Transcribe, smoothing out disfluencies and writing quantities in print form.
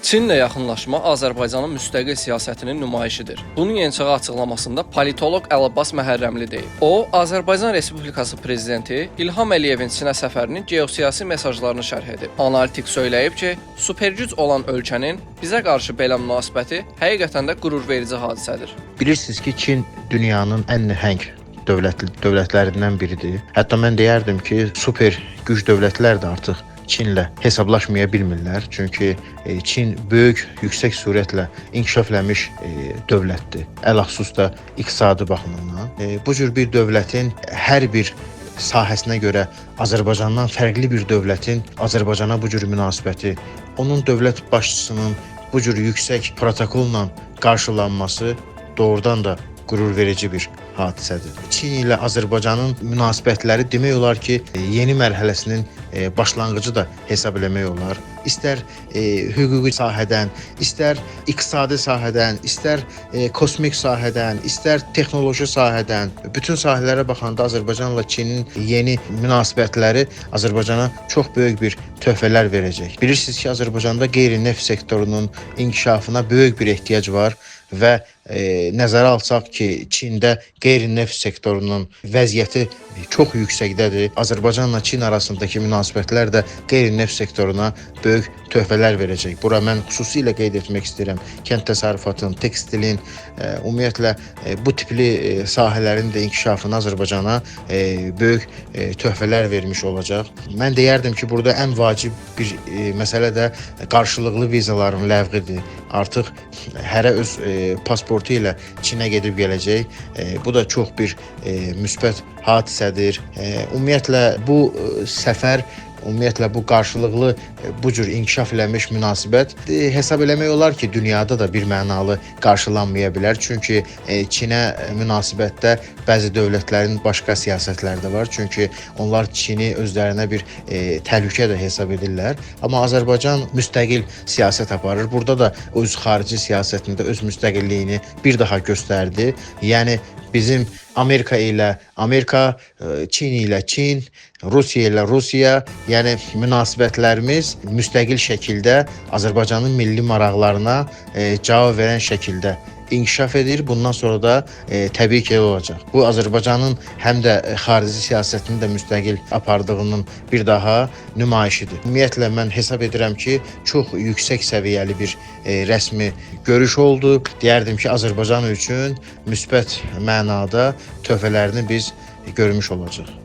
Çinlə yaxınlaşma Azərbaycanın müstəqil siyasətinin nümayişidir. Bunun yeniçağı açıqlamasında politoloq Əlabbas Məhərrəmli deyib. O, Azərbaycan Respublikası Prezidenti İlham Əliyevin Çinə səfərinin geosiyasi mesajlarını şərh edib. Analitik söyləyib ki, supergüc olan ölkənin bizə qarşı belə münasibəti həqiqətən də qürurverici hadisədir. Bilirsiniz ki, Çin dünyanın ən nəhəng dövlətlərindən biridir. Hətta mən deyərdim ki, super güc dövlətlər də artıq Çinlə hesablaşmaya bilmirlər. Çünki Çin böyük, yüksək sürətlə inkişaf eləmiş dövlətdir. Ələxüsus da iqtisadi baxımından. Bu cür bir dövlətin hər bir sahəsinə görə Azərbaycandan fərqli bir dövlətin Azərbaycana bu cür münasibəti, onun dövlət başçısının bu cür yüksək protokolla qarşılanması doğrudan da qürurverici bir hadisədir. Çin ilə Azərbaycanın münasibətləri demək olar ki, yeni mərhələsinin başlanğıcı da hesab eləmək olar. İstər hüquqi sahədən, istər iqtisadi sahədən, istər kosmik sahədən, istər texnoloji sahədən, bütün sahələrə baxanda Azərbaycanla Çinin yeni münasibətləri Azərbaycana çox böyük bir töhfələr verəcək. Bilirsiniz ki, Azərbaycanda qeyri-neft sektorunun inkişafına böyük bir ehtiyac var və nəzərə alsaq ki, Çində qeyri-neft sektorunun vəziyyəti çox yüksəkdədir. Azərbaycanla Çin arasındakı münasibətlər də qeyri-neft sektoruna böyük töhfələr verəcək. Bura mən xüsusilə qeyd etmək istəyirəm. Kənd təsərrüfatının, tekstilin, ümumiyyətlə bu tipli sahələrin də inkişafına Azərbaycana böyük töhfələr vermiş olacaq. Mən deyərdim ki, burada ən vacib bir məsələ də qarşılıqlı vizaların ləğvidir. Artıq hərə öz pasportu ilə Çinə gedib gələcək. Bu da çox bir müsbət hadisədir. Ümumiyyətlə bu səfər, ümumiyyətlə bu qarşılıqlı bu cür inkişaf eləmiş münasibət hesab eləmək olar ki, dünyada da bir mənalı qarşılanmaya bilər. Çünki Çinə münasibətdə bəzi dövlətlərin başqa siyasətləri də var. Çünki onlar Çini özlərinə bir təhlükə də hesab edirlər. Amma Azərbaycan müstəqil siyasət aparır. Burada da öz xarici siyasətində öz müstəqilliyini bir daha göstərdi. Yəni bizim Amerika ilə Amerika, Çin ilə Çin, Rusiya ilə Rusiya, yəni münasibətlərimiz müstəqil şəkildə Azərbaycanın milli maraqlarına cavab verən şəkildə inkişaf edir. Bundan sonra da təbii ki olacaq. Bu Azərbaycanın həm də xarici siyasətini də müstəqil apardığının bir daha nümayişidir. Ümumiyyətlə mən hesab edirəm ki, çox yüksək səviyyəli bir rəsmi görüş oldu. Deyərdim ki, Azərbaycan üçün müsbət mənada töhfələrini biz görmüş olacaq.